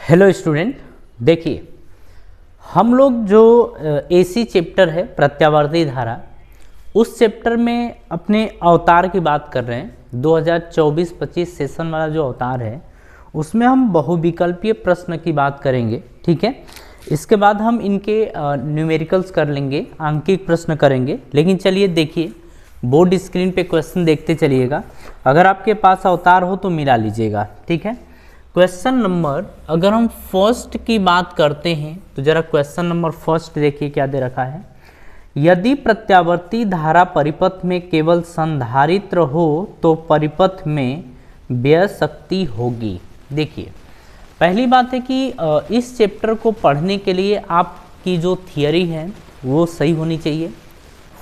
Hello student, देखिए हम लोग जो एसी चैप्टर है प्रत्यावर्ती धारा, उस चैप्टर में अपने अवतार की बात कर रहे हैं। 2024-25 सेशन वाला जो अवतार है उसमें हम बहुविकल्पीय प्रश्न की बात करेंगे, ठीक है। इसके बाद हम इनके न्यूमेरिकल्स कर लेंगे, आंकिक प्रश्न करेंगे। लेकिन चलिए देखिए, बोर्ड स्क्रीन पे क्वेश्चन देखते चलिएगा। अगर आपके पास अवतार हो तो मिला लीजिएगा, ठीक है। क्वेश्चन नंबर, अगर हम फर्स्ट की बात करते हैं तो जरा क्वेश्चन नंबर फर्स्ट देखिए क्या दे रखा है। यदि प्रत्यावर्ती धारा परिपथ में केवल संधारित्र हो तो परिपथ में व्यय शक्ति होगी। देखिए, पहली बात है कि इस चैप्टर को पढ़ने के लिए आपकी जो थियरी है वो सही होनी चाहिए,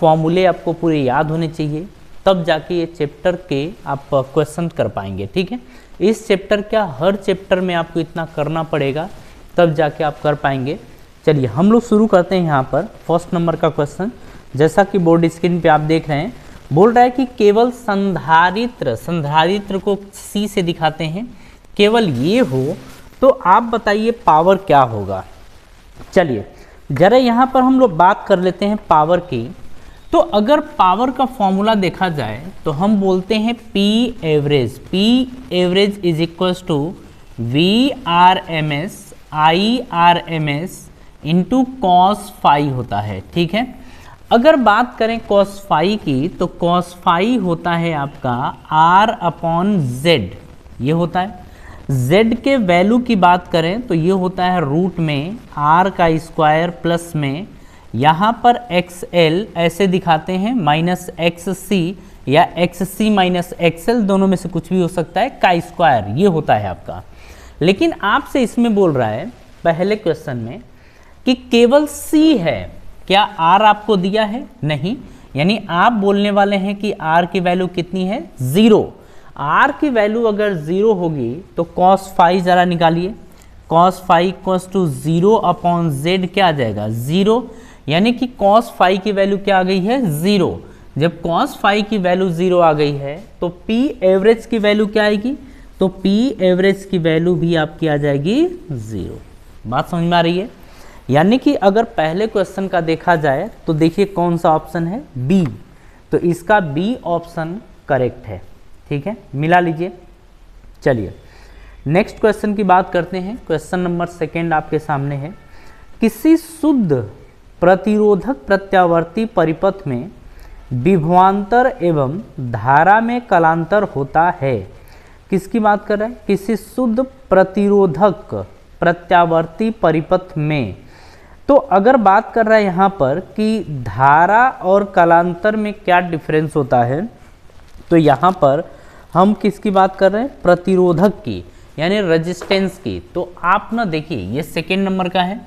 फॉर्मूले आपको पूरे याद होने चाहिए, तब जाके ये चैप्टर के आप क्वेश्चन कर पाएंगे, ठीक है। इस चैप्टर क्या, हर चैप्टर में आपको इतना करना पड़ेगा तब जाके आप कर पाएंगे। चलिए हम लोग शुरू करते हैं। यहाँ पर फर्स्ट नंबर का क्वेश्चन, जैसा कि बोर्ड स्क्रीन पे आप देख रहे हैं, बोल रहा है कि केवल संधारित्र को सी से दिखाते हैं, केवल ये हो तो आप बताइए पावर क्या होगा। चलिए जरा यहाँ पर हम लोग बात कर लेते हैं पावर की। तो अगर पावर का फॉर्मूला देखा जाए तो हम बोलते हैं P average is equal to V R M S I R M S into cos phi होता है, ठीक है। अगर बात करें कॉस फाई की तो कॉस फाई होता है आपका आर अपॉन जेड, ये होता है। जेड के वैल्यू की बात करें तो ये होता है रूट में आर का स्क्वायर प्लस में यहाँ पर एक्स एल ऐसे दिखाते हैं माइनस एक्स सी या एक्स सी माइनस एक्स एल, दोनों में से कुछ भी हो सकता है, का स्क्वायर ये होता है आपका। लेकिन आपसे इसमें बोल रहा है पहले क्वेश्चन में कि केवल सी है, क्या आर आपको दिया है? नहीं, यानी आप बोलने वाले हैं कि आर की वैल्यू कितनी है? 0। आर की वैल्यू अगर 0 होगी तो कॉस फाई जरा निकालिए, cos phi equals to 0 upon Z क्या आ जाएगा? 0, यानी कि कॉस फाई की वैल्यू क्या आ गई है? 0। जब कॉस फाई की वैल्यू 0 आ गई है तो पी एवरेज की वैल्यू क्या आएगी? तो पी एवरेज की वैल्यू भी आपकी आ जाएगी 0। बात समझ में आ रही है? यानी कि अगर पहले क्वेश्चन का देखा जाए तो देखिए कौन सा ऑप्शन है? बी। तो इसका बी ऑप्शन करेक्ट है, ठीक है, मिला लीजिए। चलिए नेक्स्ट क्वेश्चन की बात करते हैं। क्वेश्चन नंबर सेकेंड आपके सामने है। किसी शुद्ध प्रतिरोधक प्रत्यावर्ती परिपथ में विभवांतर एवं धारा में कलांतर होता है। किसकी बात कर रहे हैं? किसी शुद्ध प्रतिरोधक प्रत्यावर्ती परिपथ में। तो अगर बात कर रहा है यहाँ पर कि धारा और कलांतर में क्या डिफरेंस होता है, तो यहाँ पर हम किसकी बात कर रहे हैं? प्रतिरोधक की, यानी रेजिस्टेंस की। तो आप ना देखिए, ये सेकेंड नंबर का है,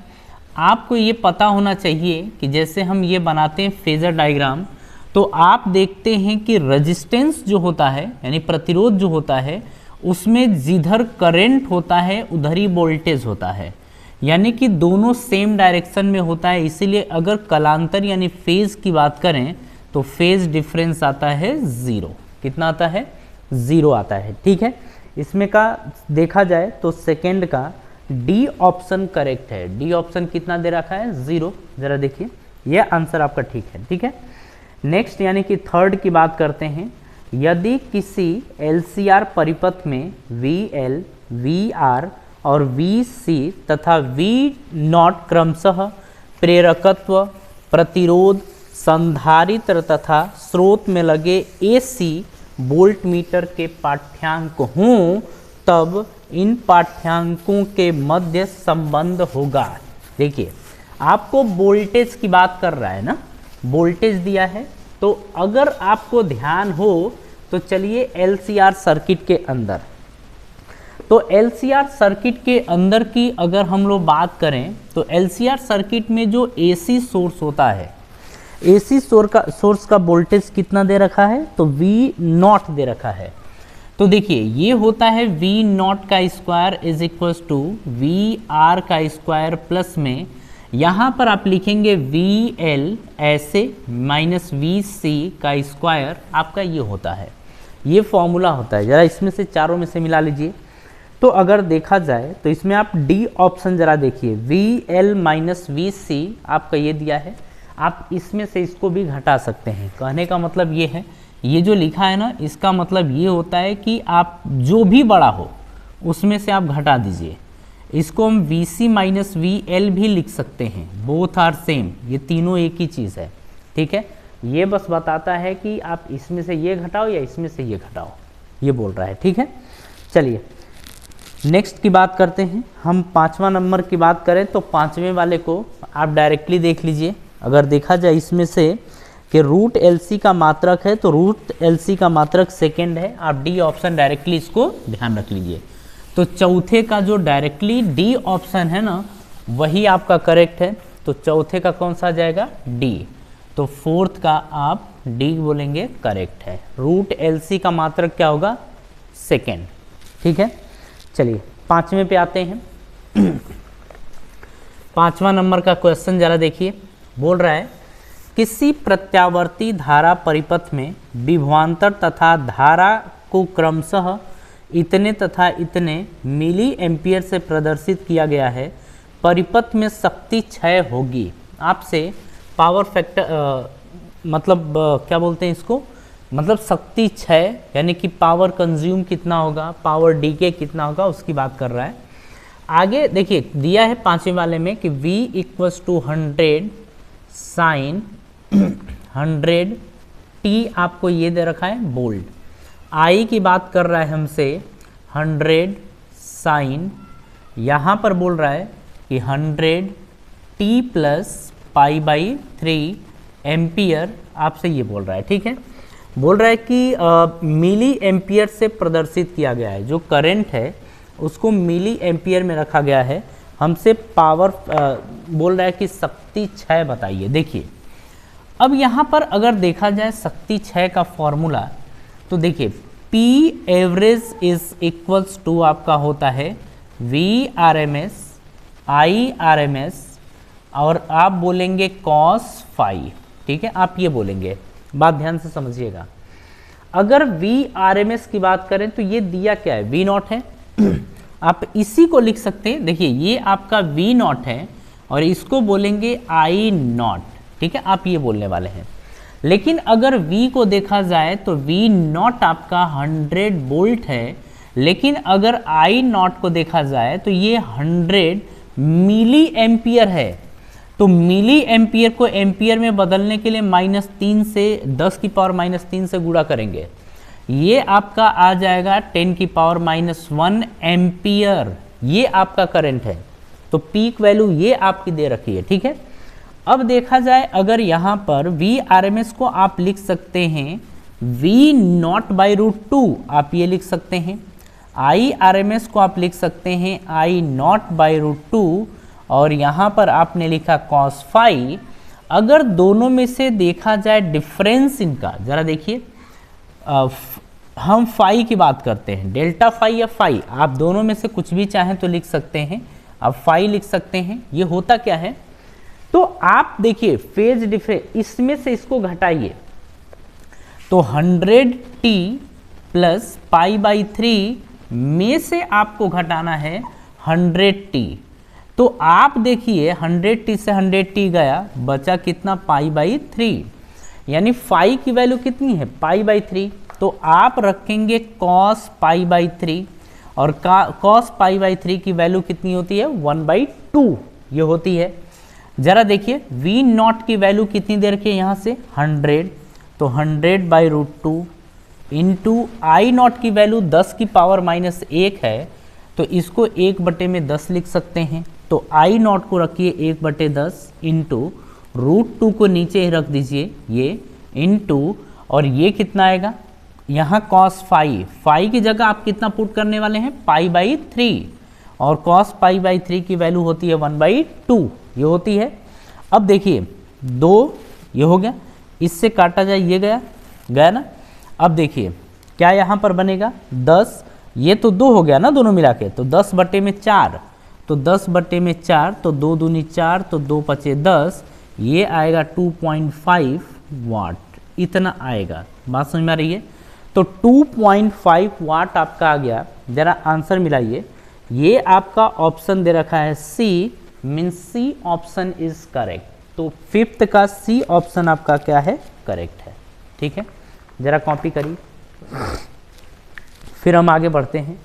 आपको ये पता होना चाहिए कि जैसे हम ये बनाते हैं फेजर डायग्राम, तो आप देखते हैं कि रेजिस्टेंस जो होता है यानी प्रतिरोध जो होता है उसमें जिधर करंट होता है उधर ही वोल्टेज होता है, यानी कि दोनों सेम डायरेक्शन में होता है। इसीलिए अगर कलांतर यानी फेज की बात करें तो फेज डिफरेंस आता है 0। कितना आता है? 0 आता है, ठीक है। इसमें का देखा जाए तो सेकेंड का डी ऑप्शन करेक्ट है। डी ऑप्शन कितना दे रखा है? 0। जरा देखिए, यह आंसर आपका ठीक है, ठीक है। नेक्स्ट यानी कि थर्ड की बात करते हैं। यदि किसी LCR परिपथ में VL, VR और VC तथा V0 क्रमशः प्रेरकत्व, प्रतिरोध, संधारित्र तथा स्रोत में लगे AC वोल्ट मीटर के पाठ्यांक हों, तब इन पाठ्यांकों के मध्य संबंध होगा। देखिए, आपको वोल्टेज की बात कर रहा है ना, वोल्टेज दिया है। तो अगर आपको ध्यान हो तो चलिए LCR सर्किट के अंदर, तो LCR सर्किट के अंदर की अगर हम लोग बात करें तो LCR सर्किट में जो AC सोर्स होता है, AC सोर्स का वोल्टेज कितना दे रखा है? तो V0 दे रखा है। तो देखिए ये होता है V0 का square is equal to VR का स्क्वायर प्लस में यहाँ पर आप लिखेंगे VL ऐसे माइनस VC का स्क्वायर आपका ये होता है, ये फॉर्मूला होता है। जरा इसमें से चारों में से मिला लीजिए। तो तो अगर देखा जाए तो इसमें आप डी ऑप्शन जरा देखिए, वी एल माइनस वी सी आपका ये दिया है, आप इसमें से इसको भी घटा सकते हैं। कहने का मतलब ये है, ये जो लिखा है ना, इसका मतलब ये होता है कि आप जो भी बड़ा हो उसमें से आप घटा दीजिए। इसको हम V C minus V L भी लिख सकते हैं, बोथ आर सेम, ये तीनों एक ही चीज़ है, ठीक है। ये बस बताता है कि आप इसमें से ये घटाओ या इसमें से ये घटाओ, ये बोल रहा है, ठीक है। चलिए नेक्स्ट की बात करते हैं। हम 5वां नंबर की बात करें तो 5वें वाले को आप डायरेक्टली देख लीजिए। अगर देखा जाए इसमें से कि रूट एलसी का मात्रक है तो रूट एलसी का मात्रक सेकेंड है, आप डी ऑप्शन डायरेक्टली इसको ध्यान रख लीजिए। तो चौथे का जो डायरेक्टली डी ऑप्शन है ना, वही आपका करेक्ट है। तो चौथे का कौन सा आ जाएगा, डी। तो फोर्थ का आप डी बोलेंगे, करेक्ट है। रूट एलसी का मात्रक क्या होगा, सेकेंड, ठीक है। चलिए 5वें पे आते हैं। 5वां नंबर का क्वेश्चन जरा देखिए, बोल रहा है किसी प्रत्यावर्ती धारा परिपथ में विभवांतर तथा धारा को क्रमशः इतने तथा इतने मिली एम्पियर से प्रदर्शित किया गया है, परिपथ में शक्ति क्षय होगी। आपसे पावर फैक्टर क्या बोलते हैं इसको, मतलब शक्ति क्षय यानी कि पावर कंज्यूम कितना होगा, पावर डीके कितना होगा, उसकी बात कर रहा है। आगे देखिए दिया है 5वें वाले में कि V equals to 100 sine 100 T आपको ये दे रखा है बोल्ड। I की बात कर रहा है हमसे 100 साइन, यहाँ पर बोल रहा है कि 100 T plus pi by 3 ampere, आपसे ये बोल रहा है, ठीक है। बोल रहा है कि मिली एम्पियर से प्रदर्शित किया गया है, जो करंट है उसको मिली एम्पियर में रखा गया है। हमसे पावर बोल रहा है कि शक्ति क्षय बताइए। देखिए अब यहाँ पर अगर देखा जाए शक्ति क्षय का फॉर्मूला, तो देखिए P average is equals to आपका होता है V RMS I RMS और आप बोलेंगे cos फाई, ठीक है, आप ये बोलेंगे। बात ध्यान से समझिएगा। अगर V RMS की बात करें तो ये दिया क्या है, V नॉट है। आप इसी को लिख सकते हैं, देखिए ये आपका V नॉट है और इसको बोलेंगे I नॉट, ठीक है, आप ये बोलने वाले हैं। लेकिन अगर V को देखा जाए तो V नॉट आपका 100 वोल्ट है, लेकिन अगर I नॉट को देखा जाए तो ये 100 मिली एम्पियर है। तो मिली एम्पियर को एम्पियर में बदलने के लिए -3 से 10 की पावर -3 से गुणा करेंगे, ये आपका आ जाएगा 10 की पावर -1 एम्पियर। ये आपका करंट है, तो पीक वैल्यू ये आपकी दे रखी है, ठीक है। अब देखा जाए अगर यहाँ पर V RMS को आप लिख सकते हैं V नॉट बाई रूट 2, आप ये लिख सकते हैं। I RMS को आप लिख सकते हैं I नॉट बाई रूट 2 और यहाँ पर आपने लिखा cos फाई। अगर दोनों में से देखा जाए डिफरेंस इनका, जरा देखिए, हम फाई की बात करते हैं, डेल्टा फाई या फाई, आप दोनों में से कुछ भी चाहें तो लिख सकते हैं, आप फाई लिख सकते हैं। ये होता क्या है, तो आप देखिए फेज डिफरेंस, इसमें से इसको घटाइए तो 100t प्लस पाई बाई 3 में से आपको घटाना है 100t। तो आप देखिए 100t से 100t गया, बचा कितना, पाई बाई 3, यानी फाई की वैल्यू कितनी है, पाई बाई 3। तो आप रखेंगे cos पाई बाई 3 और cos पाई बाई 3 की वैल्यू कितनी होती है, 1/2 ये होती है। जरा देखिए V नॉट की वैल्यू कितनी दे रखी है यहाँ से 100, तो 100 by root 2 into I naught की वैल्यू 10 की पावर -1 है, तो इसको 1/10 लिख सकते हैं। तो I नॉट को रखिए 1/10 इंटू रूट 2 को नीचे ही रख दीजिए ये इंटू, और ये कितना आएगा, यहाँ cos फाई, फाई की जगह आप कितना पुट करने वाले हैं, पाई बाई 3, और cos पाई बाई 3 की वैल्यू होती है 1/2 ये होती है। अब देखिए 2 ये हो गया, इससे काटा जाए ये गया ना। अब देखिए क्या यहाँ पर बनेगा 10, ये तो 2 हो गया ना दोनों मिला के, तो 10/4, तो 10/4, तो 2 दूनी 4, तो 2 पचे 10, ये आएगा 2.5 वाट, इतना आएगा। बात समझ में आ रही है। तो 2.5 वाट आपका आ गया। जरा आंसर मिलाइए, ये आपका ऑप्शन दे रखा है C, mean C option is correct. तो फिफ्थ का सी ऑप्शन आपका क्या है, करेक्ट है। ठीक है, जरा कॉपी करिए, फिर हम आगे बढ़ते हैं।